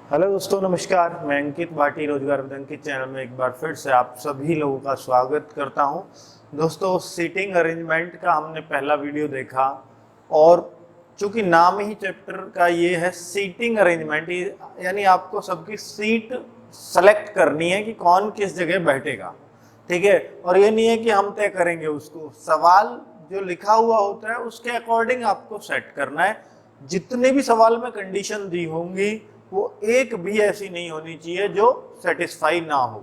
Hello दोस्तों, नमस्कार। मैं अंकित भाटी, रोजगार विद अंकित चैनल में एक बार फिर से आप सभी लोगों का स्वागत करता हूं। दोस्तों, सीटिंग अरेंजमेंट का हमने पहला वीडियो देखा और चूंकि नाम ही चैप्टर का ये है सीटिंग अरेंजमेंट, यानी आपको सबकी सीट सेलेक्ट करनी है कि कौन किस जगह बैठेगा। ठीक है, और ये नहीं है कि हम तय करेंगे उसको, सवाल जो लिखा हुआ होता है उसके अकॉर्डिंग आपको सेट करना है। जितने भी सवाल में कंडीशन दी होंगी वो एक भी ऐसी नहीं होनी चाहिए जो सेटिस्फाई ना हो,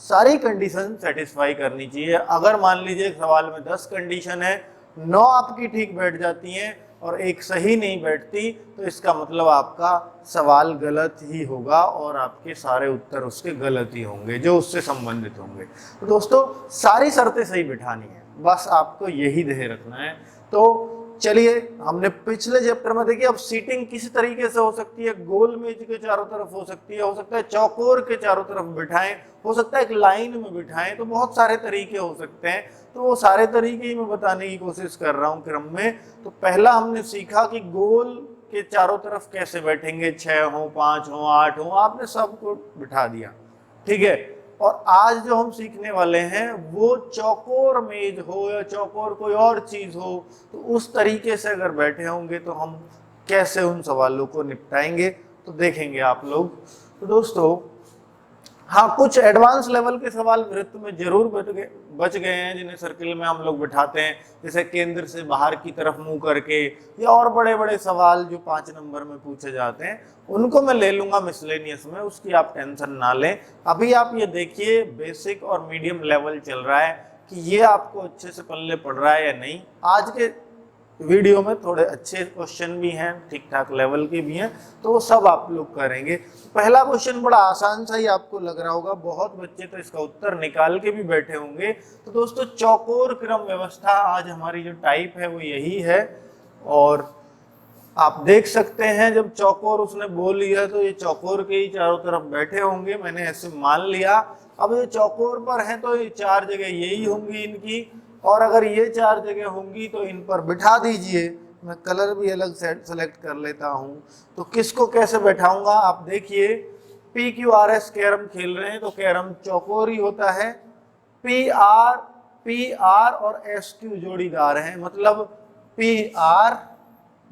सारी कंडीशन सेटिस्फाई करनी चाहिए। अगर मान लीजिए सवाल में 10 कंडीशन है, 9 आपकी ठीक बैठ जाती हैं और एक सही नहीं बैठती, तो इसका मतलब आपका सवाल गलत ही होगा और आपके सारे उत्तर उसके गलत ही होंगे जो उससे संबंधित होंगे। तो दोस्तों, सारी शर्तें सही बिठानी है, बस आपको यही ध्यान रखना है। तो चलिए, हमने पिछले चैप्टर में देखिए अब सीटिंग किस तरीके से हो सकती है। गोल मेज के चारों तरफ हो सकती है, हो सकता है चौकोर के चारों तरफ बिठाएं, हो सकता है एक लाइन में बिठाएं, तो बहुत सारे तरीके हो सकते हैं। तो वो सारे तरीके ही मैं बताने की कोशिश कर रहा हूँ क्रम में। तो पहला हमने सीखा कि गोल के चारों तरफ कैसे बैठेंगे, 6 हो, 5 हो, 8 हो, आपने सबको बिठा दिया। ठीक है, और आज जो हम सीखने वाले हैं वो चौकोर मेज हो या चौकोर कोई और चीज हो, तो उस तरीके से अगर बैठे होंगे तो हम कैसे उन सवालों को निपटाएंगे तो देखेंगे आप लोग। तो दोस्तों, हाँ, कुछ एडवांस लेवल के सवाल वृत्त में जरूर बच गए हैं जिन्हें सर्किल में हम लोग बिठाते हैं, जैसे केंद्र से बाहर की तरफ मुंह करके, या और बड़े बड़े सवाल जो 5 नंबर में पूछे जाते हैं उनको मैं ले लूंगा मिसलेनियस में, उसकी आप टेंशन ना लें। अभी आप ये देखिए बेसिक और मीडियम लेवल चल रहा है कि ये आपको अच्छे से पल्ले पड़ रहा है या नहीं। आज के वीडियो में थोड़े अच्छे क्वेश्चन भी हैं, ठीक ठाक लेवल के भी हैं, तो वो सब आप लोग करेंगे। पहला क्वेश्चन बड़ा आसान सा ही आपको लग रहा होगा, बहुत बच्चे तो इसका उत्तर निकाल के भी बैठे होंगे। तो दोस्तों, चौकोर क्रम व्यवस्था आज हमारी जो टाइप है वो यही है, और आप देख सकते हैं जब चौकोर उसने बोल लिया तो ये चौकोर के ही चारों तरफ बैठे होंगे, मैंने ऐसे मान लिया। अब ये चौकोर पर हैं तो ये 4 जगह यही होंगी इनकी, और अगर ये 4 जगह होंगी तो इन पर बिठा दीजिए। मैं कलर भी अलग सेलेक्ट कर लेता हूं। तो किसको कैसे बैठाऊंगा आप देखिए। PQRS कैरम खेल रहे हैं तो कैरम चौकोर ही होता है। PR और SQ जोड़ीदार हैं, मतलब PR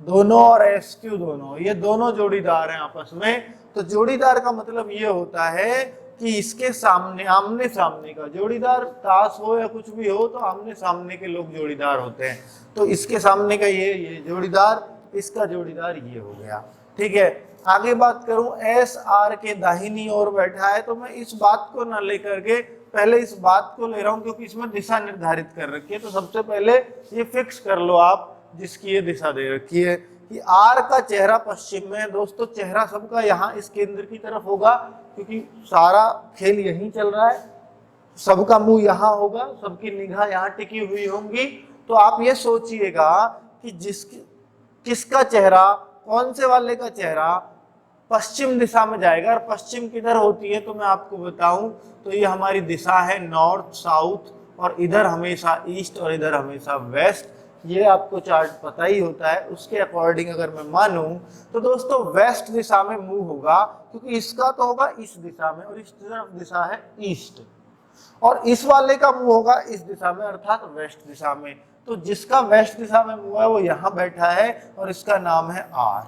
दोनों और SQ दोनों, ये दोनों जोड़ीदार हैं आपस में। तो जोड़ीदार का मतलब ये होता है कि इसके सामने, आमने सामने का जोड़ीदार, ताश हो या कुछ भी हो तो आमने सामने के लोग जोड़ीदार होते हैं। तो इसके सामने का ये जोड़ीदार, इसका जोड़ीदार ये हो गया। ठीक है, आगे बात करूं, SR के दाहिनी ओर बैठा है, तो मैं इस बात को ना लेकर के पहले इस बात को ले रहा हूं क्योंकि इसमें दिशा निर्धारित कर रखी है। तो सबसे पहले ये फिक्स कर लो आप जिसकी ये दिशा दे रखी है कि R का चेहरा पश्चिम में है। दोस्तों, चेहरा सबका यहाँ इस केंद्र की तरफ होगा क्योंकि सारा खेल यहीं चल रहा है, सबका मुंह यहाँ होगा, सबकी निगाह यहाँ टिकी हुई होंगी। तो आप ये सोचिएगा कि किसका चेहरा, कौन से वाले का चेहरा पश्चिम दिशा में जाएगा। और पश्चिम किधर होती है तो मैं आपको बताऊं, तो ये हमारी दिशा है नॉर्थ साउथ, और इधर हमेशा ईस्ट और इधर हमेशा वेस्ट। ये आपको चार्ट पता ही होता है, उसके अकॉर्डिंग अगर मैं मानूं तो दोस्तों वेस्ट दिशा में मूव होगा, क्योंकि इसका तो होगा इस दिशा में और इस तरफ दिशा है ईस्ट, और इस वाले का मुंह होगा इस दिशा में अर्थात वेस्ट दिशा में। तो जिसका वेस्ट दिशा में मुंह है वो यहाँ बैठा है और इसका नाम है R।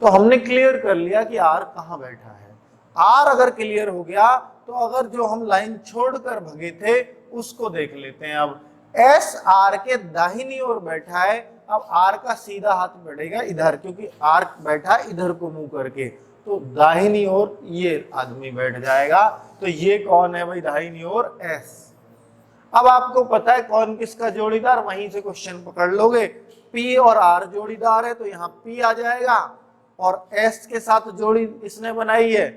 तो हमने क्लियर कर लिया कि R कहाँ बैठा है। R अगर क्लियर हो गया तो अगर जो हम लाइन छोड़कर भगे थे उसको देख लेते हैं। अब SR के दाहिनी ओर बैठा है, अब R का सीधा हाथ बढ़ेगा इधर, क्योंकि R बैठा है इधर को मुंह करके, तो दाहिनी ओर ये आदमी बैठ जाएगा। तो ये कौन है भाई, दाहिनी ओर S। अब आपको पता है कौन किसका जोड़ीदार, वहीं से क्वेश्चन पकड़ लोगे। P और R जोड़ीदार है तो यहाँ P आ जाएगा, और S के साथ जोड़ी इसने बनाई है,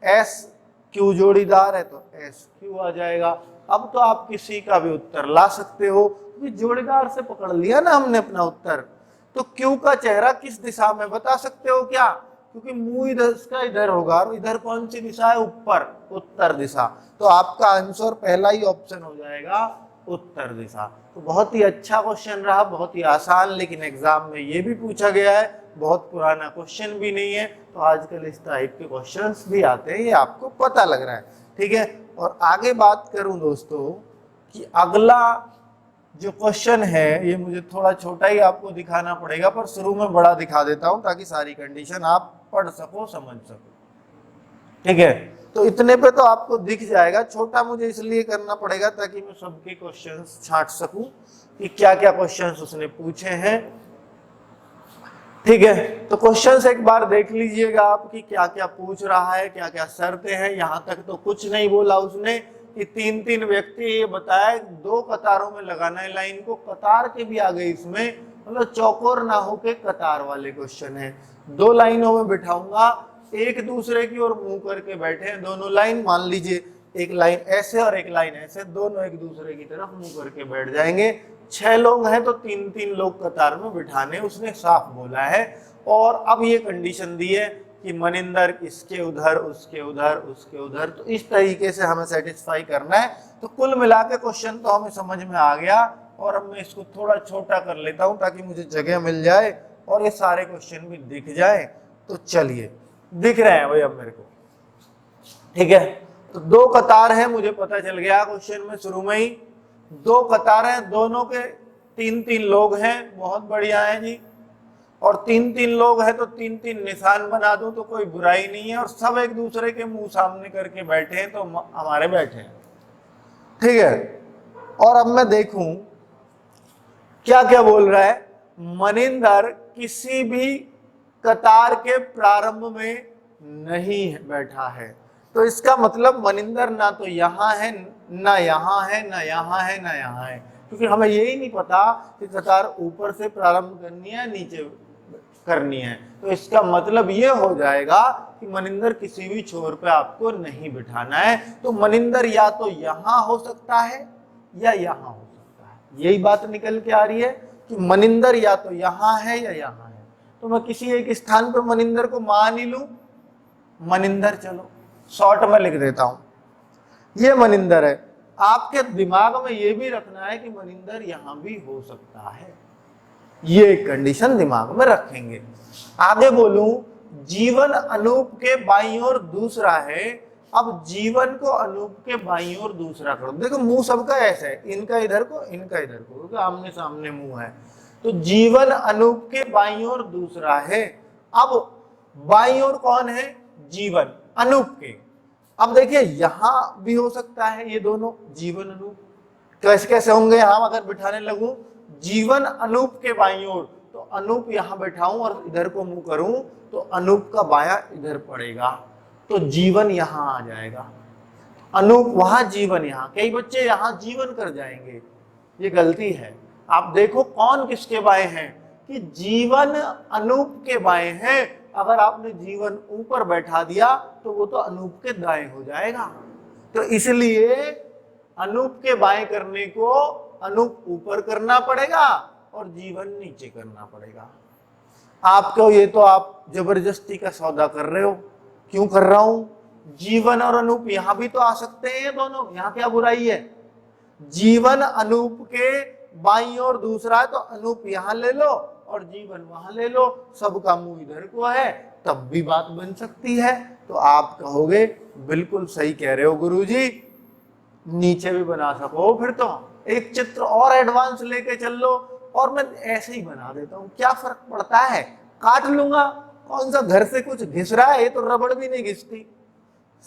SQ जोड़ीदार है तो SQ आ जाएगा। अब तो आप किसी का भी उत्तर ला सकते हो, क्योंकि जोड़ीदार से पकड़ लिया ना हमने अपना उत्तर। तो Q का चेहरा किस दिशा में बता सकते हो क्या, क्योंकि मुंह इधर इसका इधर होगा और इधर कौन सी दिशा है, ऊपर, उत्तर दिशा। तो आपका आंसर पहला ही ऑप्शन हो जाएगा, उत्तर दिशा। तो बहुत ही अच्छा क्वेश्चन रहा, बहुत ही आसान, लेकिन एग्जाम में ये भी पूछा गया है, बहुत पुराना क्वेश्चन भी नहीं है। तो आजकल इस टाइप के क्वेश्चंस भी आते हैं, ये आपको पता लग रहा है, ठीक है। और आगे बात करूं दोस्तों कि अगला जो क्वेश्चन है, ये मुझे थोड़ा छोटा ही आपको दिखाना पड़ेगा, पर शुरू में बड़ा दिखा देता हूं ताकि सारी कंडीशन आप पढ़ सको, समझ सको, ठीक है। तो इतने पे तो आपको दिख जाएगा, छोटा मुझे इसलिए करना पड़ेगा ताकि मैं सबके क्वेश्चंस छांट सकूं कि क्या क्या क्वेश्चंस उसने पूछे हैं, ठीक है। तो क्वेश्चंस एक बार देख लीजिएगा आप कि क्या क्या पूछ रहा है, क्या क्या शर्तें हैं। यहां तक तो कुछ नहीं बोला उसने कि 3-3 व्यक्ति, ये बताया 2 कतारों में लगाना है लाइन को, कतार के भी आ गए इसमें, मतलब चौकोर ना होके कतार वाले क्वेश्चन है। 2 लाइनों में बिठाऊंगा, एक दूसरे की ओर मुंह करके बैठे हैं दोनों लाइन, मान लीजिए एक लाइन ऐसे और एक लाइन ऐसे, दोनों एक दूसरे की तरफ मुंह करके बैठ जाएंगे। 6 लोग हैं तो 3-3 लोग कतार में बिठाने, उसने साफ बोला है। और अब ये कंडीशन दी है कि मनिंदर इसके उधर, उसके उधर, उसके उधर, तो इस तरीके से हमें सेटिस्फाई करना है। तो कुल मिला के क्वेश्चन तो हमें समझ में आ गया, और अब मैं इसको थोड़ा छोटा कर लेता हूं ताकि मुझे जगह मिल जाए और ये सारे क्वेश्चन भी दिख जाए। तो चलिए, दिख रहे हैं भाई अब मेरे को, ठीक है। तो 2 कतार है, मुझे पता चल गया क्वेश्चन में शुरू में ही 2 कतार हैं, दोनों के 3-3 लोग हैं, बहुत बढ़िया है जी। और 3-3 लोग हैं तो 3-3 निशान बना दूं तो कोई बुराई नहीं है, और सब एक दूसरे के मुंह सामने करके बैठे हैं तो हमारे बैठे हैं, ठीक है। और अब मैं देखूं क्या क्या बोल रहा है। मनिंदर किसी भी कतार के प्रारंभ में नहीं बैठा है, तो इसका मतलब मनिंदर ना तो यहां है, ना यहां है, ना यहां है, ना यहां है, क्योंकि हमें यही नहीं पता कि कतार ऊपर से प्रारंभ करनी है नीचे करनी है। तो इसका मतलब ये हो जाएगा कि मनिंदर किसी भी छोर पे आपको नहीं बिठाना है। तो मनिंदर या तो यहां हो सकता है या यहां हो सकता है, यही बात निकल के आ रही है कि मनिंदर या तो यहां है या यहां है। तो मैं किसी एक स्थान पर मनिंदर को मान ही लूं, मनिंदर, चलो शॉर्ट में लिख देता हूं, ये मनिंदर है। आपके दिमाग में ये भी रखना है कि मनिंदर यहां भी हो सकता है, ये कंडीशन दिमाग में रखेंगे। आगे बोलूं, जीवन अनूप के बाईं ओर दूसरा है। अब जीवन को अनूप के बाईं ओर दूसरा करो, देखो मुंह सबका ऐसा है, इनका इधर को, इनका इधर को, क्योंकि आमने सामने मुंह है। तो जीवन अनूप के बाईं ओर दूसरा है। अब बाईं ओर कौन है? जीवन अनूप के। अब देखिए यहां भी हो सकता है, ये दोनों जीवन अनूप कैसे कैसे होंगे यहां अगर बिठाने लगूं, जीवन अनूप के बाईं ओर, तो अनूप यहां बैठाऊं और इधर को मुंह करूं तो अनूप का बायां इधर पड़ेगा, तो जीवन यहां आ जाएगा, अनूप वहां, जीवन यहां। कई बच्चे यहां जीवन कर जाएंगे, ये गलती है। आप देखो कौन किसके बाएं हैं, कि जीवन अनूप के बाएं हैं। अगर आपने जीवन ऊपर बैठा दिया तो वो तो अनूप के दाएं हो जाएगा। तो इसलिए अनूप के बाएं करने को अनूप ऊपर करना पड़ेगा और जीवन नीचे करना पड़ेगा। आपको ये तो आप जबरदस्ती का सौदा कर रहे हो। क्यों कर रहा हूं? जीवन और अनूप यहां भी तो आ सकते हैं दोनों, यहां क्या बुराई है? जीवन अनूप के बाईं ओर दूसरा है तो अनूप यहां ले लो और जीवन वहां ले लो, सबका मुंह इधर को है, तब भी बात बन सकती है। तो आप कहोगे बिल्कुल सही कह रहे हो गुरुजी, नीचे भी बना सको, फिर तो एक चित्र और एडवांस लेके चल लो, और मैं ऐसे ही बना देता हूं, क्या फर्क पड़ता है, काट लूंगा, कौन सा घर से कुछ घिस रहा है, ये तो रबड़ भी नहीं घिसती।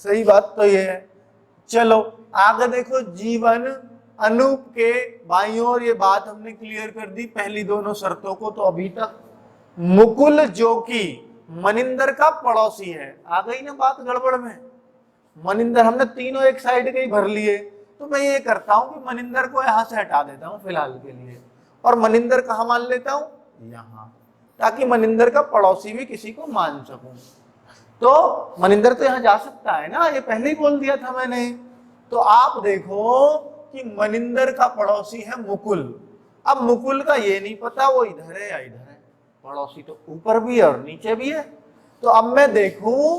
सही बात तो ये है। चलो आगे देखो, जीवन अनूप के बाईं ओर, ये बात हमने क्लियर कर दी पहली दोनों शर्तों को। तो अभी तक मुकुल जो कि मनिंदर का पड़ोसी है, आ गई ना बात गड़बड़ में। मनिंदर हमने तीनों एक साइड के ही भर लिए, तो मैं ये करता हूं कि मनिंदर को यहां से हटा देता हूं फिलहाल के लिए, और मनिंदर कहां मान लेता हूं? यहां, ताकि मनिंदर का पड़ोसी भी किसी को मान सकूं। तो मनिंदर तो यहां जा सकता है ना, ये पहले ही बोल दिया था मैंने। तो आप देखो कि मनिंदर का पड़ोसी है मुकुल। अब मुकुल का ये नहीं पता वो इधर है या इधर है, पड़ोसी तो ऊपर भी है और नीचे भी है। तो अब मैं देखूं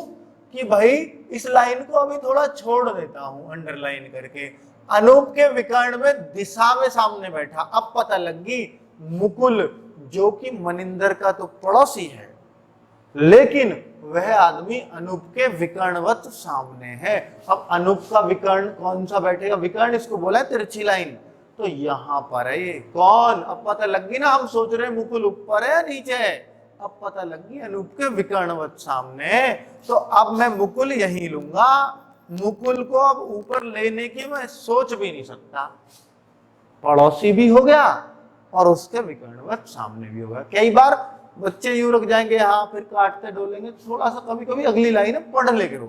कि भाई इस लाइन को अभी थोड़ा छोड़ देता हूं अंडरलाइन करके, अनूप के विकर्ण में दिशा में सामने बैठा। अब पता लगी मुकुल जो कि मनिंदर का तो पड़ोसी है, लेकिन वह आदमी अनूप के विकर्णवत सामने है। अब अनूप का विकर्ण कौन सा बैठेगा? विकर्ण इसको बोला है तिरछी लाइन, तो यहां पर है ये कौन? अब पता लगी ना, हम सोच रहे मुकुल ऊपर है या नीचे है, अब पता लगी अनूप के विकर्णवत सामने। तो अब मैं मुकुल यही लूंगा, मुकुल को अब ऊपर लेने की मैं सोच भी नहीं सकता। पड़ोसी भी हो गया और उसके विकर्णवत सामने भी होगा। कई बार बच्चे यूं रुक जाएंगे, हाँ फिर काटते डोलेंगे, थोड़ा सा कभी कभी अगली लाइन पढ़ लेके रो,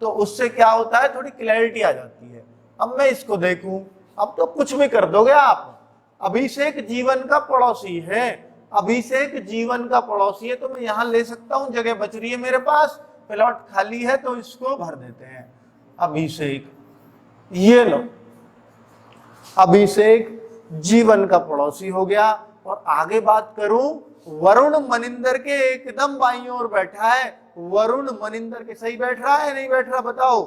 तो उससे क्या होता है, थोड़ी क्लैरिटी आ जाती है। अब मैं इसको देखूं, अब तो कुछ भी कर दोगे आप। अभिषेक जीवन का पड़ोसी है, अभिषेक जीवन का पड़ोसी है, तो मैं यहां ले सकता हूं, जगह बच रही है मेरे पास, प्लॉट खाली है तो इसको भर देते हैं। अभिषेक, ये लो, अभिषेक जीवन का पड़ोसी हो गया। और आगे बात करूं, वरुण मनिंदर के एकदम बाईं ओर बैठा है। वरुण मनिंदर के सही बैठ रहा है नहीं बैठ रहा बताओ?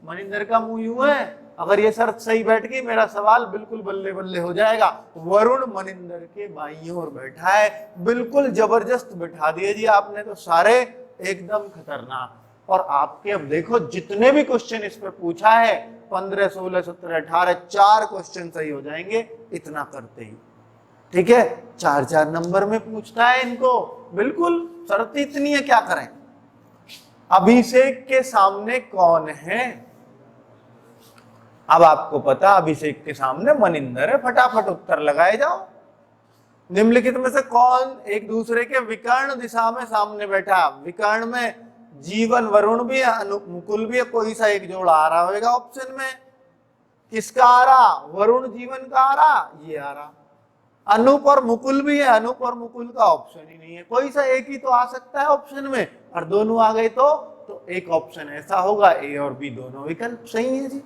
मनिंदर का मुंह यूं है, अगर ये शर्त सही बैठ गई मेरा सवाल बिल्कुल बल्ले बल्ले हो जाएगा। वरुण मनिंदर के बाईं ओर बैठा है, बिल्कुल जबरदस्त बैठा दिए जी आपने तो सारे, एकदम खतरनाक। और आपके अब देखो जितने भी क्वेश्चन इस पे पूछा है, 15, 16, 17, 18, 4 क्वेश्चन सही हो जाएंगे इतना करते ही। ठीक है, 4-4 नंबर में पूछता है इनको, बिल्कुल शर्त इतनी है, क्या करें। अभिषेक के सामने कौन है? अब आपको पता अभिषेक के सामने मनिंदर है, फटाफट उत्तर लगाए जाओ। निम्नलिखित में से कौन एक दूसरे के विकर्ण दिशा में सामने बैठा? विकर्ण में जीवन वरुण भी है, मुकुल भी है, कोई सा एक जोड़ आ रहा होगा ऑप्शन में। किसका आ रहा? वरुण जीवन का आ रहा, ये आ रहा। अनूप और मुकुल भी है, अनूप और मुकुल का ऑप्शन ही नहीं है, कोई सा एक ही तो आ सकता है ऑप्शन में, और दोनों आ गए तो एक ऑप्शन ऐसा होगा, ए और बी दोनों विकल्प सही है जी।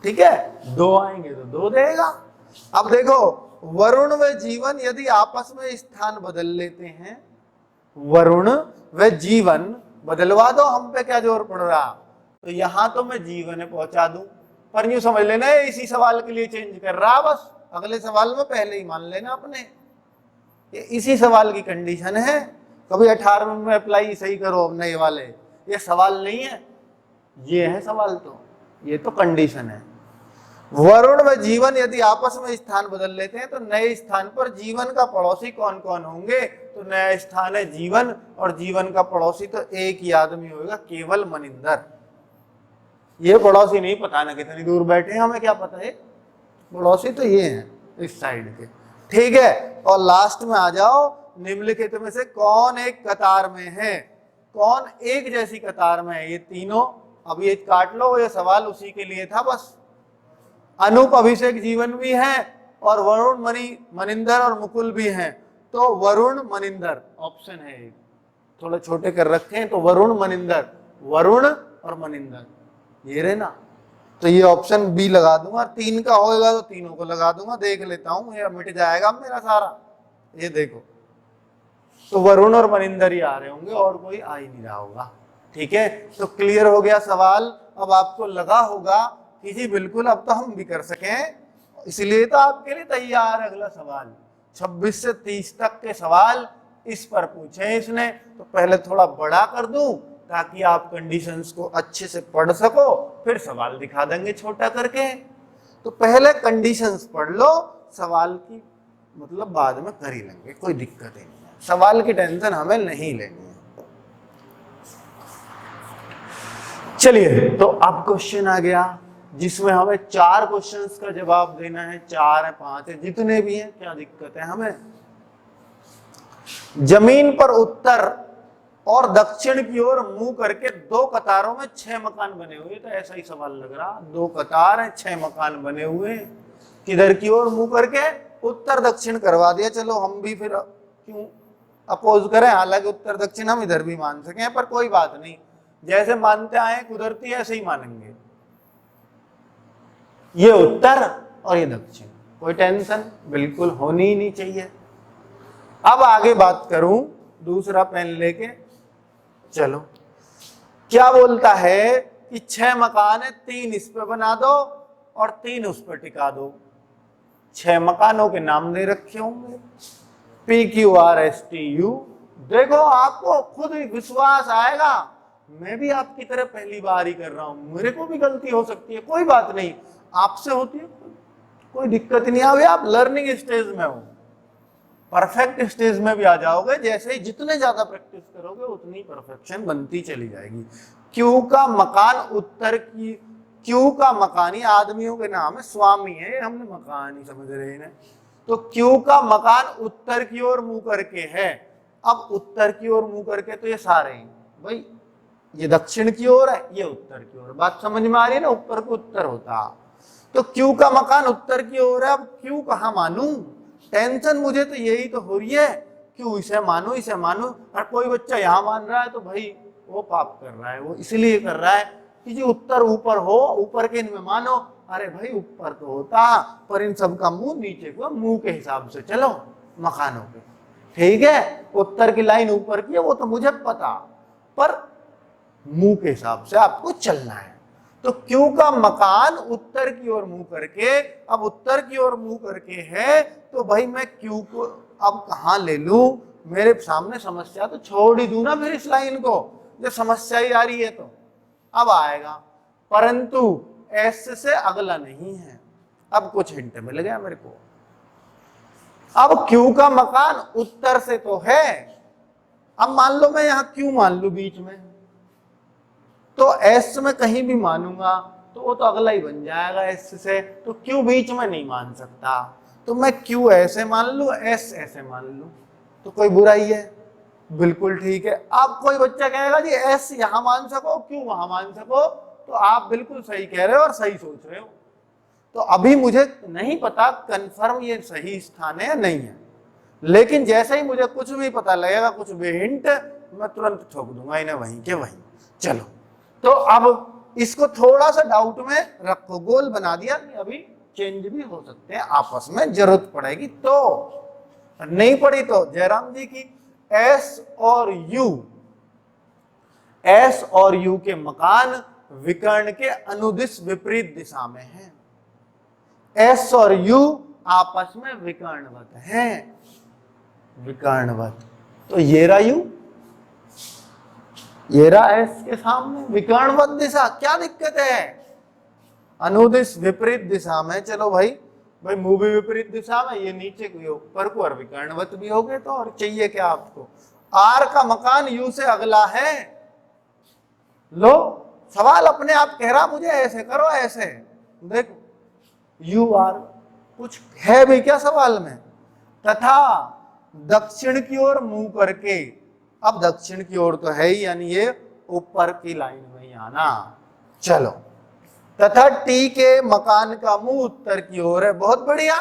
ठीक है, 2 आएंगे तो 2 देगा। अब देखो, वरुण व जीवन यदि आपस में स्थान बदल लेते हैं, वरुण व जीवन बदलवा दो, हम पे क्या जोर पड़ रहा? तो यहां तो मैं जीवन पहुंचा दूं, पर यूं समझ लेना इसी सवाल के लिए चेंज कर रहा, बस अगले सवाल में पहले ही मान लेना अपने, ये इसी सवाल की कंडीशन है। कभी 18 में अप्लाई सही करो नए वाले, ये सवाल नहीं है, ये है सवाल, तो ये तो कंडीशन है। वरुण व जीवन यदि आपस में स्थान बदल लेते हैं तो नए स्थान पर जीवन का पड़ोसी कौन कौन होंगे? तो नया स्थान है जीवन, और जीवन का पड़ोसी तो एक ही आदमी होगा, केवल मनिंदर। ये पड़ोसी नहीं, पता ना कितनी दूर बैठे हैं, हमें क्या पता है, पड़ोसी तो ये हैं इस साइड के। ठीक है, और लास्ट में आ जाओ, निम्नलिखित में से कौन एक कतार में है? कौन एक जैसी कतार में है? ये तीनों, अब ये काट लो, ये सवाल उसी के लिए था बस। अनूप अभिषेक जीवन भी है, और वरुण मनिंदर और मुकुल भी हैं, तो वरुण मनिंदर ऑप्शन है, थोड़े छोटे कर रखे हैं, तो वरुण मनिंदर, वरुण और मनिंदर ये रहे ना, तो ये ऑप्शन बी लगा दूंगा। 3 का होगा तो तीनों को लगा दूंगा, देख लेता हूं ये मिट जाएगा मेरा सारा। ये देखो, तो वरुण और मनिंदर ही आ रहे होंगे, और कोई आ ही नहीं रहा होगा। ठीक है, तो क्लियर हो गया सवाल। अब आपको लगा होगा कि जी बिल्कुल अब तो हम भी कर सकें, इसलिए तो आपके लिए तैयार है अगला सवाल। 26 से 30 तक के सवाल इस पर पूछे इसने, तो पहले थोड़ा बड़ा कर दूं ताकि आप कंडीशंस को अच्छे से पढ़ सको, फिर सवाल दिखा देंगे छोटा करके। तो पहले कंडीशंस पढ़ लो, सवाल की मतलब बाद में कर ही लेंगे, कोई दिक्कत ही नहीं है, सवाल की टेंशन हमें नहीं लेनी है। चलिए, तो अब क्वेश्चन आ गया जिसमें हमें 4 क्वेश्चंस का जवाब देना है, 4 है 5 है, जितने भी हैं, क्या दिक्कत है हमें। जमीन पर उत्तर और दक्षिण की ओर मुंह करके 2 कतारों में 6 मकान बने हुए, तो ऐसा ही सवाल लग रहा, 2 कतार है, 6 मकान बने हुए, किधर की ओर मुंह करके? उत्तर दक्षिण करवा दिया। चलो हम भी फिर क्यों अपोज करें, हालांकि उत्तर दक्षिण हम इधर भी मान सके, पर कोई बात नहीं, जैसे मानते आए कुदरती है ऐसे ही मानेंगे। ये उत्तर और ये दक्षिण, कोई टेंशन बिल्कुल होनी ही नहीं चाहिए। अब आगे बात करूं, दूसरा पेन लेके चलो, क्या बोलता है कि 6 मकान है, 3 इस पे बना दो और 3 उस पर टिका दो। 6 मकानों के नाम दे रखे होंगे, PQRSTU। देखो आपको खुद ही विश्वास आएगा, मैं भी आपकी तरह पहली बार ही कर रहा हूं, मेरे को भी गलती हो सकती है, कोई बात नहीं, आपसे होती है, कोई दिक्कत नहीं। अभी आप लर्निंग स्टेज में हो, परफेक्ट स्टेज में भी आ जाओगे। जैसे ही जितने ज्यादा प्रैक्टिस करोगे उतनी परफेक्शन बनती चली जाएगी। क्यू का मकान उत्तर की, क्यू का मकानी आदमियों के नाम है, स्वामी है, हमने मकान ही समझ रहे हैं। तो क्यू का मकान उत्तर की ओर मुंह करके है। अब उत्तर की ओर मुंह करके तो ये सारे हैं भाई, ये दक्षिण की ओर है, ये उत्तर की ओर। बात समझ में आ रही है ना, ऊपर को उत्तर होता। तो क्यू का मकान उत्तर की ओर है। अब क्यू कहाँ मानू, टेंशन मुझे तो यही तो हो रही है, क्यों इसे मानू इसे मानू। और कोई बच्चा यहाँ मान रहा है तो भाई वो पाप कर रहा है, वो इसलिए कर रहा है कि जो उत्तर ऊपर हो, ऊपर के इनमें मानो। अरे भाई ऊपर तो होता, पर इन सब का मुंह नीचे को, मुंह के हिसाब से चलो मकानों के, ठीक है। उत्तर की लाइन ऊपर की है वो तो मुझे पता, पर मुंह के हिसाब से आपको चलना है। तो क्यू का मकान उत्तर की ओर मुंह करके, अब उत्तर की ओर मुंह करके है, तो भाई मैं क्यू को अब कहां ले लूं, मेरे सामने समस्या तो छोड़ ही दूं ना फिर इस लाइन को, जब समस्या ही आ रही है तो अब आएगा, परंतु एस से अगला नहीं है। अब कुछ हिंट मिल गया मेरे को। अब क्यू का मकान उत्तर से तो है, अब मान लो मैं यहां क्यू मान लू बीच में, तो एस में कहीं भी मानूंगा तो वो तो अगला ही बन जाएगा एस से, तो क्यू बीच में नहीं मान सकता। तो मैं क्यू ऐसे मान लू, एस ऐसे मान लू, तो कोई बुराई है? बिल्कुल ठीक है। अब कोई बच्चा कहेगा जी एस यहां मान सको, क्यू वहां मान सको, तो आप बिल्कुल सही कह रहे हो और सही सोच रहे हो। तो अभी मुझे नहीं पता कंफर्म ये सही स्थान है या नहीं है, लेकिन जैसे ही मुझे कुछ भी पता लगेगा, कुछ भी हिंट, मैं तुरंत ठोक दूंगा इन्हें वहीं के वहीं। चलो, तो अब इसको थोड़ा सा डाउट में रखो, गोल बना दिया, अभी चेंज भी हो सकते हैं आपस में, जरूरत पड़ेगी तो, नहीं पड़ी तो जयराम जी की एस और यू के मकान विकर्ण के अनुदिश विपरीत दिशा में हैं। एस और यू आपस में विकर्णवत हैं, विकर्णवत। तो ये रहा यू, ये रहा एस के सामने, विकर्णवत दिशा, क्या दिक्कत है? अनुदिश विपरीत दिशा में, चलो भाई मुंह भी विपरीत दिशा में, ये नीचे को ऊपर को, और विकर्णवत भी हो गए, तो और चाहिए क्या आपको? आर का मकान यू से अगला है। लो, सवाल अपने आप कह रहा मुझे ऐसे करो, ऐसे देखो, यू आर कुछ है भी क्या सवाल में? तथा दक्षिण की ओर मुंह करके, अब दक्षिण की ओर तो है ही, यानी ये ऊपर की लाइन में ही आना। चलो, तथा टी के मकान का मुंह उत्तर की ओर है। बहुत बढ़िया,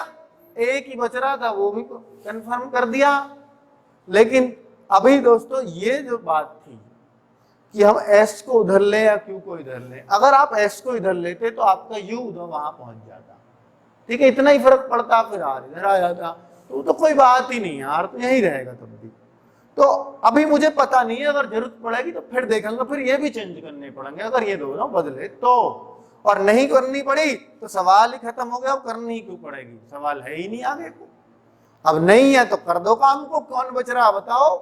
एक ही बच रहा था, वो भी कंफर्म कर दिया। लेकिन अभी दोस्तों ये जो बात थी कि हम एस को उधर ले या क्यू को इधर ले, अगर आप एस को इधर लेते तो आपका यू उधर वहां पहुंच जाता, ठीक है, इतना ही फर्क पड़ता, फिर आर इधर आ जाता, तो कोई बात ही नहीं, आर तो यही रहेगा तब भी। तो अभी मुझे पता नहीं है, अगर जरूरत पड़ेगी तो फिर देखेंगे, फिर ये भी चेंज करने पड़ेंगे अगर ये दोनों बदले तो, और नहीं करनी पड़ी तो सवाल ही खत्म हो गया। अब करनी क्यों पड़ेगी, सवाल है ही नहीं आगे को। अब नहीं है तो कर दो काम को। कौन बच रहा बताओ?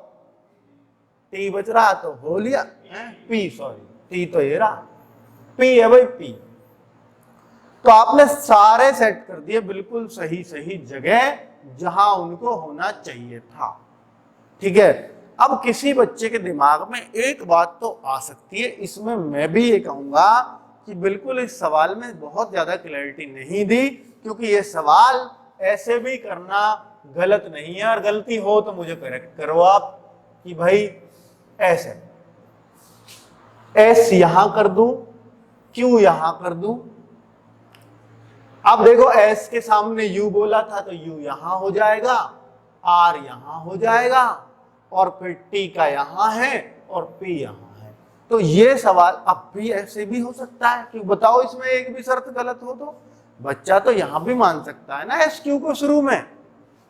टी बच रहा, तो हो लिया, पी, सॉरी टी तो ये रहा, पी है भाई, पी। तो आपने सारे सेट कर दिए बिल्कुल सही सही जगह जहां उनको होना चाहिए था, ठीक है। अब किसी बच्चे के दिमाग में एक बात तो आ सकती है, इसमें मैं भी ये कहूंगा कि बिल्कुल इस सवाल में बहुत ज्यादा क्लैरिटी नहीं दी, क्योंकि ये सवाल ऐसे भी करना गलत नहीं है, और गलती हो तो मुझे करेक्ट करो आप कि भाई ऐसे एस यहां कर दूं, क्यू यहां कर दूं। अब देखो एस के सामने यू बोला था तो यू यहां हो जाएगा, आर यहां हो जाएगा, और फिर टी का यहां है और पी यहां है। तो ये सवाल अब भी ऐसे भी हो सकता है, क्यों बताओ, इसमें एक भी शर्त गलत हो तो बच्चा तो यहां भी मान सकता है ना एस क्यू को शुरू में,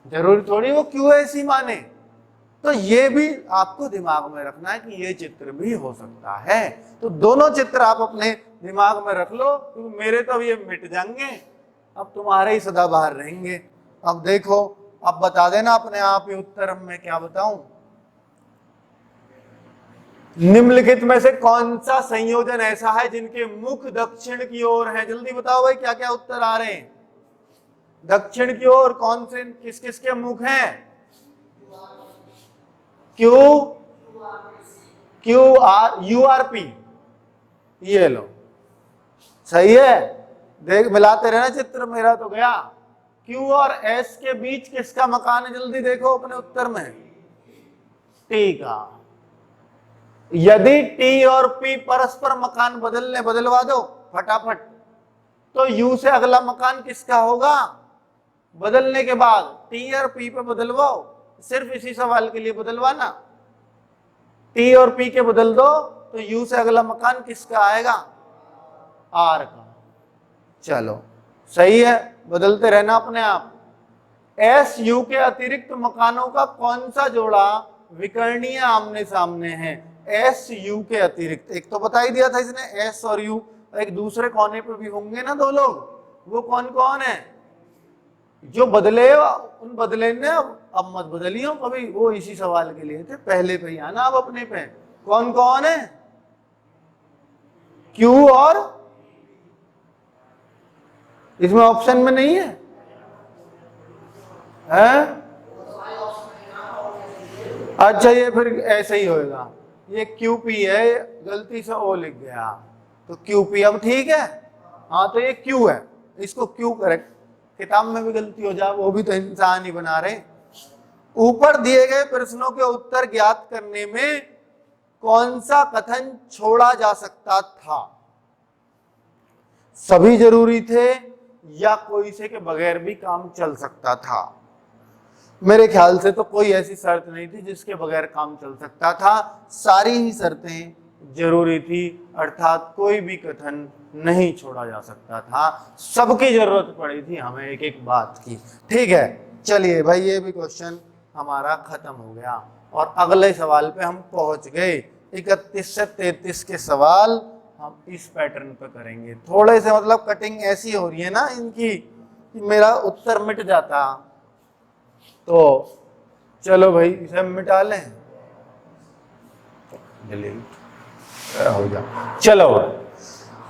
जरूरी थोड़ी वो क्यू एस ही माने। तो ये भी आपको दिमाग में रखना है कि ये चित्र भी हो सकता है। तो दोनों चित्र आप अपने दिमाग में रख लो, क्योंकि मेरे तो अब ये मिट जाएंगे, अब तुम्हारे ही सदाबहार रहेंगे। अब देखो, अब बता देना अपने आप ही उत्तर, अब मैं क्या बताऊं। निम्नलिखित में से कौन सा संयोजन ऐसा है जिनके मुख दक्षिण की ओर है? जल्दी बताओ भाई, क्या क्या उत्तर आ रहे हैं। दक्षिण की ओर कौन से, किस किस के मुख हैं? URP, ये लो, सही है। देख, मिलाते रहना चित्र, मेरा तो गया। Q और S के बीच किसका मकान है? जल्दी देखो अपने उत्तर में, T का। यदि T और P परस्पर मकान बदलवा दो फटाफट, तो U से अगला मकान किसका होगा? बदलने के बाद T और P पे बदलवाओ, सिर्फ इसी सवाल के लिए बदलवाना। T और P के बदल दो तो U से अगला मकान किसका आएगा? R का। चलो सही है, बदलते रहना अपने आप। S U के अतिरिक्त मकानों का कौन सा जोड़ा विकर्णीय आमने सामने है? S U के अतिरिक्त, एक तो बता ही दिया था इसने, S और U एक दूसरे कोने पे भी होंगे ना दो लोग, वो कौन कौन है? जो बदले उन बदले ने अब मत बदलियो कभी, वो इसी सवाल के लिए थे, पहले पे ही आना अब अपने पे। कौन कौन है? Q और, इसमें ऑप्शन में नहीं है, अच्छा ये फिर ऐसे ही होएगा, ये QP है, गलती से O लिख गया तो QP। अब ठीक है, हाँ तो ये Q है, इसको Q करेक्ट, किताब में भी गलती हो जाए, वो भी तो इंसान ही बना रहे। ऊपर दिए गए प्रश्नों के उत्तर ज्ञात करने में कौन सा कथन छोड़ा जा सकता था? सभी जरूरी थे या कोई से के बगैर भी काम चल सकता था? मेरे ख्याल से तो कोई ऐसी शर्त नहीं थी जिसके बगैर काम चल सकता था, सारी ही शर्तें जरूरी थी, अर्थात कोई भी कथन नहीं छोड़ा जा सकता था, सबकी जरूरत पड़ी थी हमें एक एक बात की। ठीक है, चलिए भाई, ये भी क्वेश्चन हमारा खत्म हो गया और अगले सवाल पे हम पहुंच गए। 31 से 33 के सवाल हम इस पैटर्न पे करेंगे। थोड़े से मतलब कटिंग ऐसी हो रही है ना इनकी कि मेरा उत्तर मिट जाता, तो चलो भाई इसे मिटा लें, डिलीट हो जा। चलो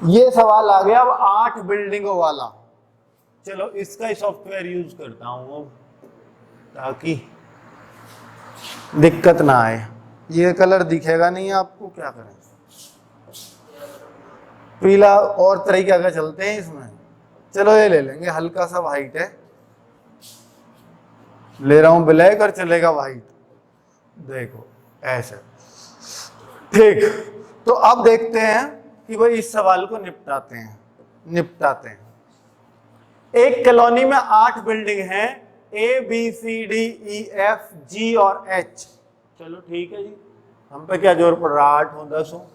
ये सवाल आ गया अब 8 बिल्डिंगों वाला। चलो इसका ही सॉफ्टवेयर यूज करता हूं ताकि दिक्कत ना आए। ये कलर दिखेगा नहीं आपको, क्या करें, पीला और तरीके का चलते हैं इसमें। चलो ये ले लेंगे, हल्का सा वाइट है, ले रहा हूं ब्लैक और चलेगा वाइट, देखो ऐसे। ठीक, तो अब देखते हैं कि भाई इस सवाल को निपटाते हैं। एक कॉलोनी में 8 बिल्डिंग हैं, A B C D E F G और H। चलो ठीक है जी, हम पे क्या जोर पड़ रहा, 8 हो 10 हो।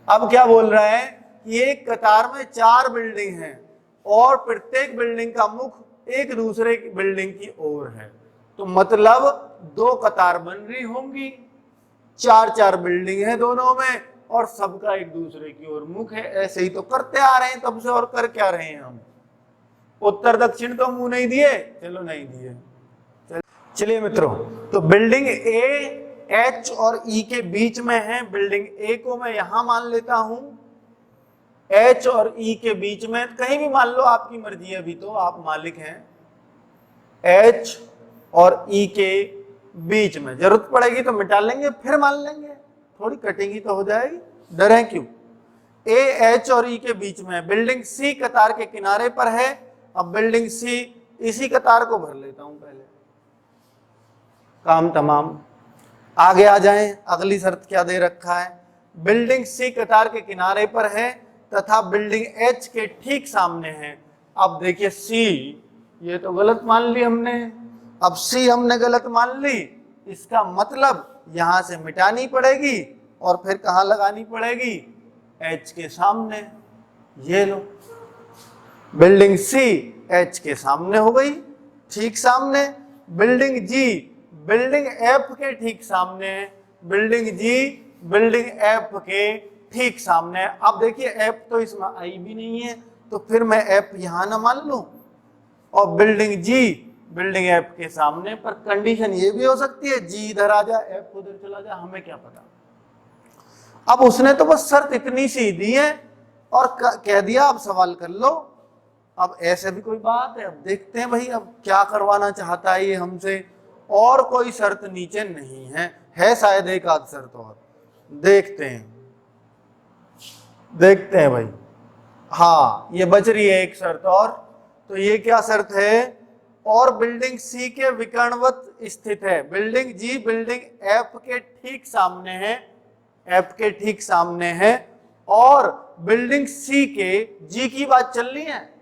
अब क्या बोल रहा है कि एक कतार में 4 बिल्डिंग हैं और प्रत्येक बिल्डिंग का मुख एक दूसरे की बिल्डिंग की ओर है, तो मतलब 2 कतार बन रही होंगी, 4 बिल्डिंग है दोनों में और सबका एक दूसरे की ओर मुख है। ऐसे ही तो करते आ रहे हैं तब से, और कर क्या रहे हैं हम? उत्तर दक्षिण तो मुंह नहीं दिए, चलो नहीं दिए। चलिए मित्रों, तो बिल्डिंग A H और E के बीच में है। बिल्डिंग A को मैं यहां मान लेता हूं, H और E के बीच में, कहीं भी मान लो, आपकी मर्जी है, अभी तो आप मालिक हैं। H और E के बीच में, जरूरत पड़ेगी तो मिटा लेंगे, फिर मान लेंगे, थोड़ी कटेंगी तो हो जाएगी, डरें क्यों। A H और E के बीच में, बिल्डिंग C कतार के किनारे पर है। अब बिल्डिंग C, इसी कतार को भर लेता हूं पहले, काम तमाम। आगे आ जाएं, अगली शर्त क्या दे रखा है? बिल्डिंग C कतार के किनारे पर है तथा बिल्डिंग H के ठीक सामने है। अब देखिए C, ये तो गलत मान ली हमने, अब C हमने गलत मान ली, इसका मतलब यहां से मिटानी पड़ेगी और फिर कहां लगानी पड़ेगी? H के सामने। ये लो, बिल्डिंग C H के सामने हो गई, ठीक सामने। बिल्डिंग G बिल्डिंग एफ के ठीक सामने है, बिल्डिंग जी बिल्डिंग एफ के ठीक सामने है। अब देखिए एफ तो इसमें आई भी नहीं है, तो फिर मैं एफ यहां ना मान लूं और बिल्डिंग जी बिल्डिंग एफ के सामने। पर कंडीशन ये भी हो सकती है जी इधर आ जा एफ उधर चला जा, हमें क्या पता। अब उसने तो बस शर्त इतनी सी दी है और कह दिया अब सवाल कर लो। अब ऐसे भी कोई बात है, अब देखते हैं भाई अब क्या करवाना चाहता है ये हमसे। और कोई शर्त नीचे नहीं है शायद एक आध शर्त और, देखते हैं भाई। हाँ ये बच रही है एक शर्त और, तो ये क्या शर्त है, और बिल्डिंग सी के विकर्णवत स्थित है। बिल्डिंग जी बिल्डिंग एफ के ठीक सामने है, एफ के ठीक सामने है, और बिल्डिंग सी के, जी की बात चल रही है,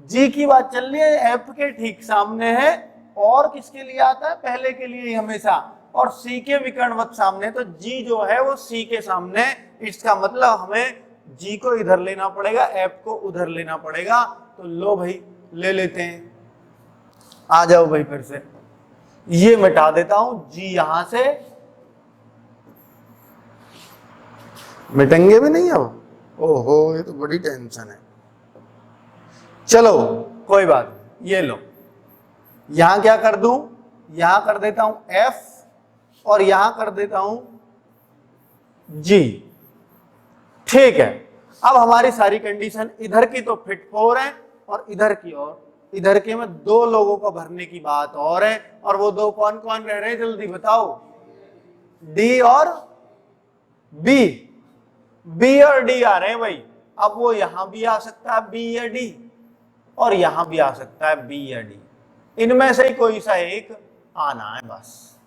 जी की बात चल रही है, एफ के ठीक सामने है, और किसके लिए आता है, पहले के लिए हमेशा, और सी के विकर्णवत सामने। तो जी जो है वो सी के सामने, इसका मतलब हमें जी को इधर लेना पड़ेगा, एफ को उधर लेना पड़ेगा। तो लो भाई ले लेते हैं, आ जाओ भाई फिर से, ये मिटा देता हूं, जी यहां से मिटेंगे भी नहीं अब, ओहो ये तो बड़ी टेंशन है। चलो कोई बात नहीं, ये लो, यहां क्या कर दूं, यहां कर देता हूं एफ और यहां कर देता हूं जी, ठीक है। अब हमारी सारी कंडीशन इधर की तो फिट 4 है और इधर की, और इधर के में 2 लोगों को भरने की बात और है, और वो 2 कौन कौन रह रहे हैं जल्दी बताओ, डी और बी, बी और डी आ रहे हैं भाई। अब वो यहां भी आ सकता है बी या डी, और यहां भी आ सकता है बी या डी, इनमें से ही कोई सा एक आना है बस,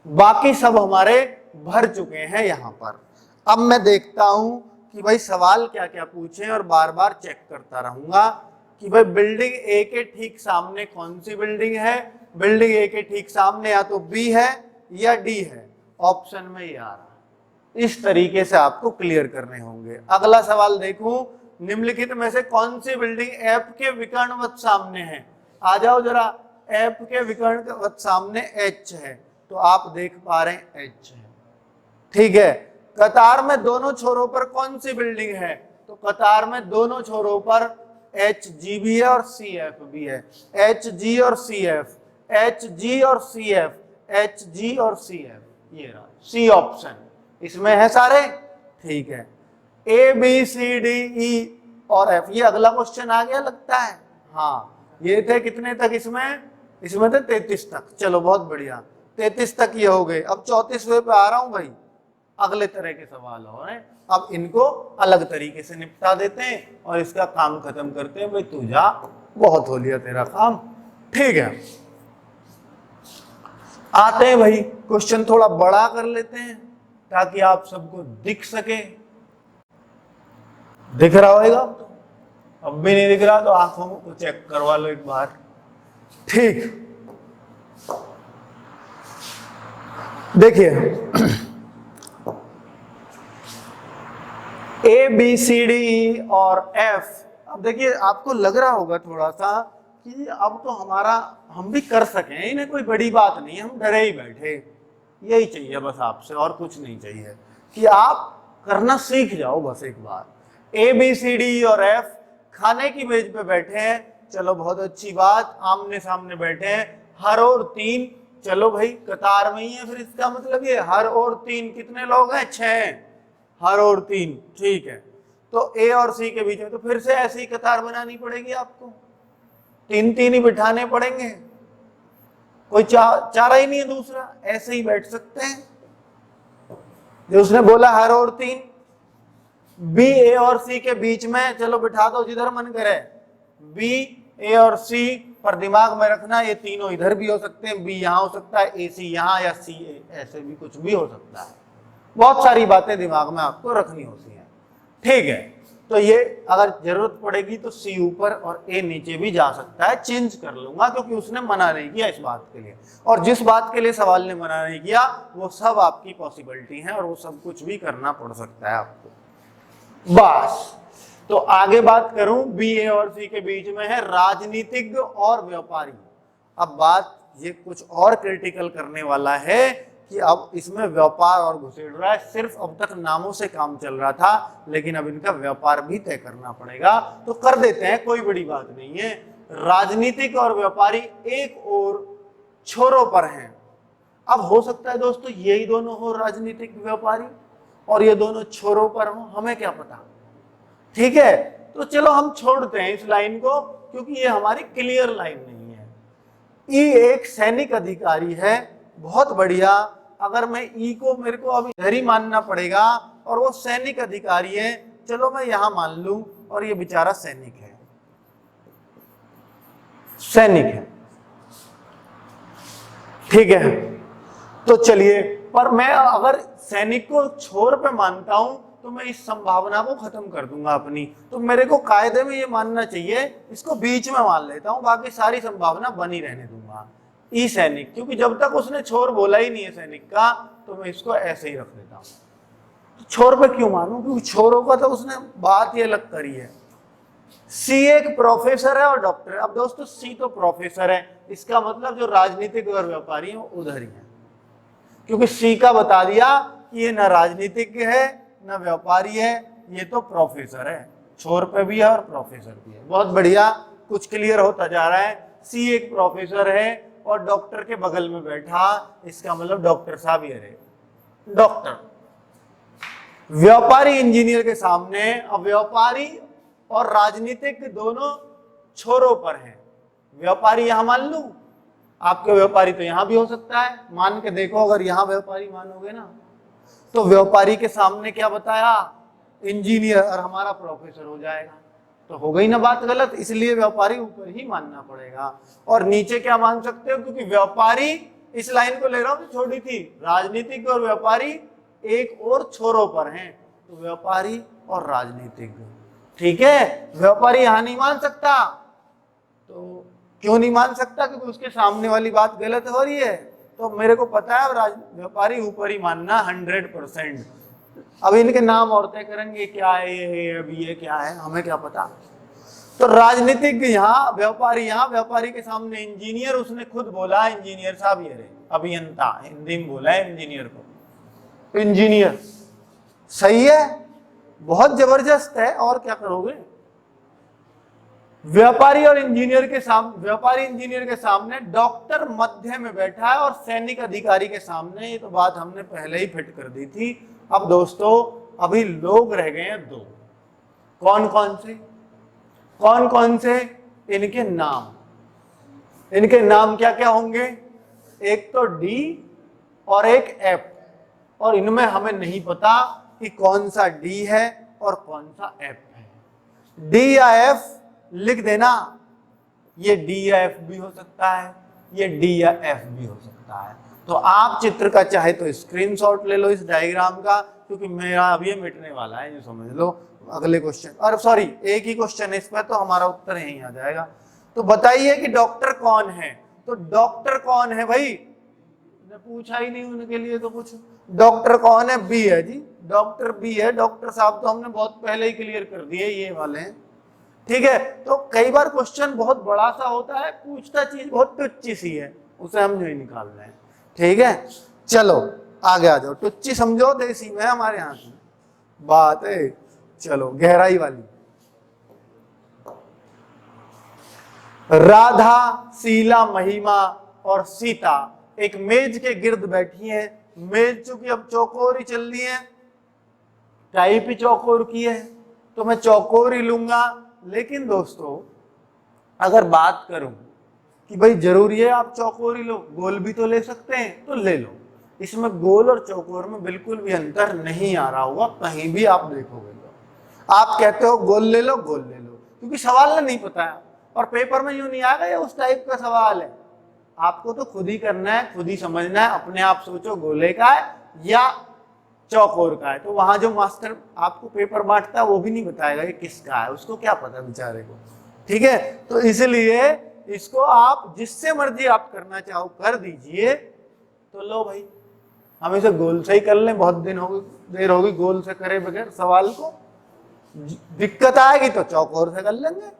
बाकी सब हमारे भर चुके हैं यहां पर। अब मैं देखता हूं कि भाई सवाल क्या क्या पूछे और बार बार चेक करता रहूंगा कि भाई बिल्डिंग ए के ठीक सामने कौन सी बिल्डिंग है। बिल्डिंग ए के ठीक सामने या तो बी है या डी है, ऑप्शन में ये आ रहा है। इस तरीके से आपको क्लियर करने होंगे। अगला सवाल देखूं, निम्नलिखित में से कौन सी बिल्डिंग एफ के विकर्णवत सामने है। आ जाओ जरा, एफ के विकर्णवत सामने एच है, तो आप देख पा रहे हैं एच है, ठीक है। कतार में दोनों छोरों पर कौन सी बिल्डिंग है, तो कतार में दोनों छोरों पर एच जी भी है और सी एफ भी है, एच जी और सी एफ, एच जी और सी एफ, एच जी और सी एफ, ये रहा सी ऑप्शन, इसमें है सारे, ठीक है। A B C D E और एफ, ये अगला क्वेश्चन आ गया लगता है, हाँ ये थे कितने तक, इसमें थे 33 तक, चलो बहुत बढ़िया, 33 तक ये हो गए। अब 34वें पे आ रहा हूं भाई, अगले तरह के सवाल हो रहे हैं, अब इनको अलग तरीके से निपटा देते हैं और इसका काम खत्म करते हैं। भाई तू जा, बहुत हो लिया तेरा काम, ठीक है। आते हैं भाई, क्वेश्चन थोड़ा बड़ा कर लेते हैं ताकि आप सबको दिख सके। दिख रहा होगा, अब भी नहीं दिख रहा तो आंखों को चेक करवा लो एक बार, ठीक। देखिए A B C D E और एफ, अब देखिए आपको लग रहा होगा थोड़ा सा कि अब तो हमारा हम भी कर सकें, इन्हें कोई बड़ी बात नहीं, हम डरे ही बैठे। यही चाहिए बस आपसे, और कुछ नहीं चाहिए, कि आप करना सीख जाओ बस एक बार। A B C D E और एफ खाने की मेज पे बैठे हैं, चलो बहुत अच्छी बात, आमने सामने बैठे हैं, हर और 3, चलो भाई कतार में ही है, फिर इसका मतलब ये हर और 3 कितने लोग हैं, 6, हर और 3, ठीक है। तो ए और सी के बीच में तो फिर से ऐसी ही कतार बनानी पड़ेगी आपको, 3 ही बिठाने पड़ेंगे, कोई चारा ही नहीं है दूसरा, ऐसे ही बैठ सकते हैं। जो उसने बोला हर और 3, बी ए और सी के बीच में चलो बिठा दो जिधर मन करे, बी ए और सी, पर दिमाग में रखना ये तीनों इधर भी हो सकते हैं, बी यहाँ हो सकता है, ए सी यहाँ, या सी ए, ऐसे भी कुछ भी हो सकता है। बहुत सारी बातें दिमाग में आपको रखनी होती हैं, ठीक है। तो ये अगर जरूरत पड़ेगी तो सी ऊपर और ए नीचे भी जा सकता है, चेंज कर लूंगा क्योंकि उसने मना नहीं किया इस बात के लिए, और जिस बात के लिए सवाल ने मना नहीं किया वो सब आपकी पॉसिबिलिटी है और वो सब कुछ भी करना पड़ सकता है आपको, बस। तो आगे बात करूं, बी ए और सी के बीच में है राजनीतिज्ञ और व्यापारी। अब बात ये कुछ और क्रिटिकल करने वाला है कि अब इसमें व्यापार और घुसेड़ रहा है। सिर्फ अब तक नामों से काम चल रहा था, लेकिन अब इनका व्यापार भी तय करना पड़ेगा। तो कर देते हैं, कोई बड़ी बात नहीं है। राजनीतिक और व्यापारी एक और छोरों पर हैं। अब हो सकता है दोस्तों यही दोनों हो राजनीतिक व्यापारी और ये दोनों छोरों पर हो, हमें क्या पता। ठीक है, तो चलो हम छोड़ते हैं इस लाइन को, क्योंकि ये हमारी क्लियर लाइन नहीं है। ई एक सैनिक अधिकारी है, बहुत बढ़िया। अगर मैं ई को मेरे को अभी इधर ही मानना पड़ेगा और वो सैनिक अधिकारी है, चलो मैं यहां मान लूं और ये बेचारा सैनिक है, सैनिक है। ठीक है, तो चलिए, पर मैं अगर सैनिक को छोर पे मानता हूं तो मैं इस संभावना को खत्म कर दूंगा अपनी। तो मेरे को कायदे में ये मानना चाहिए, इसको बीच में मान लेता हूं, बाकी सारी संभावना बनी रहने दूंगा। ई सैनिक, क्योंकि जब तक उसने छोर बोला ही नहीं है सैनिक का, तो मैं इसको ऐसे ही रख देता हूं। तो छोर पे क्यों मानूं, क्योंकि छोरों का तो उसने बात ये अलग करी है। सी एक प्रोफेसर है और डॉक्टर है। अब दोस्तों सी तो प्रोफेसर है, इसका मतलब जो राजनीतिक और व्यापारी है उधर ही है, क्योंकि सी का बता दिया कि ये न राजनीतिज्ञ है न व्यापारी है, ये तो प्रोफेसर है। छोर पे भी है और प्रोफेसर भी है। बहुत बढ़िया, कुछ क्लियर होता जा रहा है। सी एक प्रोफेसर है और डॉक्टर के बगल में बैठा, इसका मतलब डॉक्टर साहब ये रहे डॉक्टर। व्यापारी इंजीनियर के सामने, अब व्यापारी और राजनीतिक दोनों छोरों पर हैं। व्यापारी यहां मान लूं, आपके व्यापारी तो यहां भी हो सकता है, मान के देखो। अगर यहां व्यापारी मानोगे ना, तो व्यापारी के सामने क्या बताया, इंजीनियर, और हमारा प्रोफेसर हो जाएगा, तो हो गई ना बात गलत। इसलिए व्यापारी ऊपर ही मानना पड़ेगा। और नीचे क्या मान सकते हो, क्योंकि व्यापारी, इस लाइन को ले रहा हूं छोटी थी, राजनीतिक और व्यापारी एक और छोरों पर हैं, तो व्यापारी और राजनीतिक। ठीक है, व्यापारी यहां नहीं मान सकता। तो क्यों नहीं मान सकता, क्योंकि उसके सामने वाली बात गलत हो रही है। तो मेरे को पता है व्यापारी ऊपर ही मानना 100%। अब इनके नाम और तय करेंगे, क्या है ये, अभी ये क्या है, हमें क्या पता। तो राजनीतिक यहाँ, व्यापारी यहाँ, व्यापारी के सामने इंजीनियर, उसने खुद बोला इंजीनियर साहब ये रहे, अभियंता, हिंदी में बोला है इंजीनियर को, इंजीनियर। सही है, बहुत जबरदस्त है। और क्या करोगे, व्यापारी और इंजीनियर के सामने, व्यापारी इंजीनियर के सामने डॉक्टर मध्य में बैठा है और सैनिक अधिकारी के सामने। ये तो बात हमने पहले ही फिट कर दी थी। अब दोस्तों अभी लोग रह गए हैं दो। कौन कौन से, कौन कौन से, इनके नाम। इनके नाम क्या क्या होंगे, एक तो डी और एक एफ। और इनमें हमें नहीं पता कि कौन सा डी है और कौन सा एफ है। डी या एफ लिख देना, ये डी या एफ भी हो सकता है, ये डी या एफ भी हो सकता है। तो आप चित्र का चाहे तो स्क्रीनशॉट ले लो इस डायग्राम का, क्योंकि मेरा अभी ये मिटने वाला है, ये समझ लो। अगले क्वेश्चन, और सॉरी एक ही क्वेश्चन है इस पर, तो हमारा उत्तर यहीं आ जाएगा। तो बताइए कि डॉक्टर कौन है। तो डॉक्टर कौन है भाई, पूछा ही नहीं उनके लिए तो कुछ। डॉक्टर कौन है, बी है जी, डॉक्टर बी है। डॉक्टर साहब तो हमने बहुत पहले ही क्लियर कर दिए, ये वाले हैं। ठीक है, तो कई बार क्वेश्चन बहुत बड़ा सा होता है, पूछता चीज बहुत टुच्ची सी है, उसे हम जो ही निकाल रहे हैं। ठीक है, चलो आगे आ जाओ। टुच्ची समझो, देसी में हमारे यहाँ की बात है। चलो गहराई वाली। राधा, शीला, महिमा और सीता एक मेज के गिर्द बैठी हैं। मेज चूंकि अब चौकोर ही चल रही है, टाइप ही चौकोर की है, तो मैं चौकोर ही लूंगा। लेकिन दोस्तों अगर बात करूं कि भाई जरूरी है आप चौकोर ही लो, गोल भी तो ले सकते हैं, तो ले लो। इसमें गोल और चौकोर में बिल्कुल भी अंतर नहीं आ रहा होगा, कहीं भी आप देखोगे तो। आप कहते हो गोल ले लो, गोल ले लो, क्योंकि सवाल नहीं पता है और पेपर में यूं नहीं आ गया उस टाइप का सवाल है। आपको तो खुद ही करना है, खुद ही समझना है। अपने आप सोचो गोले का है या चौकोर का है। तो वहां जो मास्टर आपको पेपर बांटता है वो भी नहीं बताएगा ये किसका है, उसको क्या पता बेचारे को। ठीक है, तो इसलिए इसको आप जिससे मर्जी आप करना चाहो कर दीजिए। तो लो भाई, हम इसे गोल से ही कर लें, बहुत देर होगी गोल से करे बगैर सवाल को। दिक्कत आएगी तो चौकोर से कर लेंगे।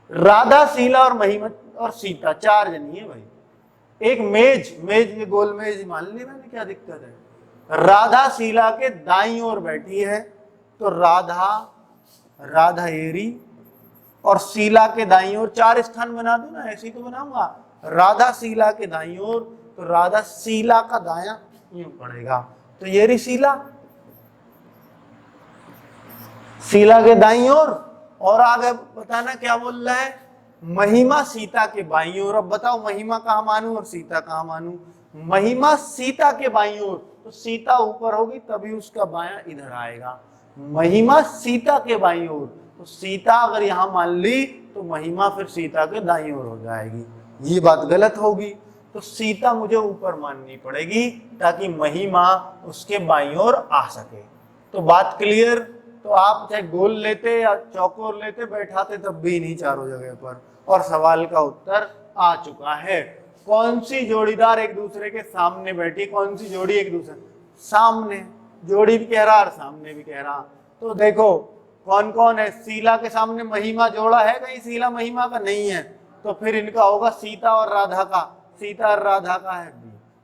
राधा, शीला और महिमा, और सीता, 4 जनी है भाई। एक मेज, मेज ये गोल मेज मान ली मैंने, क्या दिक्कत है। राधा शीला के दाईं ओर बैठी है, तो राधा, राधा एरी और शीला के दाईं ओर 4 स्थान बना दूं ना, ऐसे ही तो बनाऊंगा। राधा शीला के दाईं ओर, तो राधा शीला का दायां यूं पड़ेगा, तो ये रही शीला, शीला के दाईं ओर। और आगे बताना क्या बोल रहा है, महिमा सीता के बाईं ओर। अब बताओ महिमा कहाँ मानूं और सीता कहाँ मानूं। महिमा सीता के बाईं ओर, तो सीता ऊपर होगी तभी उसका बायां इधर आएगा। महिमा सीता के बाईं ओर, तो सीता अगर यहां मान ली तो महिमा फिर सीता के दाईं ओर हो जाएगी, ये बात गलत होगी। तो सीता मुझे ऊपर माननी पड़ेगी ताकि महिमा उसके बाईं ओर आ सके। तो बात क्लियर। तो आप चाहे गोल लेते या चौकोर लेते, बैठाते तब भी नहीं चारों जगह पर। और सवाल का उत्तर आ चुका है। कौन सी जोड़ीदार एक दूसरे के सामने बैठी, कौन सी जोड़ी एक दूसरे सामने, जोड़ी भी कह रहा और सामने भी कह रहा। तो देखो कौन कौन है, शीला के सामने महिमा जोड़ा है कहीं, शीला महिमा का नहीं है, तो फिर इनका होगा सीता और राधा का, सीता और राधा का है।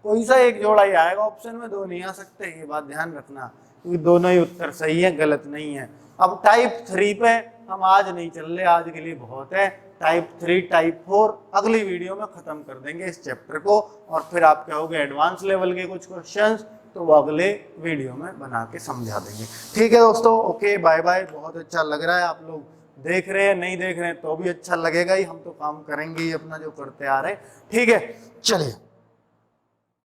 कोई सा एक जोड़ा ही आएगा ऑप्शन में, 2 नहीं आ सकते, ये बात ध्यान रखना, क्योंकि दोनों ही उत्तर सही है, गलत नहीं है। अब टाइप 3 पे हम आज नहीं चल रहे, आज के लिए बहुत है। टाइप 3 टाइप 4 अगली वीडियो में खत्म कर देंगे इस चैप्टर को, और फिर आप कहोगे एडवांस लेवल के कुछ क्वेश्चंस, तो वो अगले वीडियो में बना के समझा देंगे। ठीक है दोस्तों, ओके बाय बाय। बहुत अच्छा लग रहा है, आप लोग देख रहे हैं, नहीं देख रहे हैं तो भी अच्छा लगेगा ही, हम तो काम करेंगे ही अपना जो करते आ रहे हैं। ठीक है, चलिए।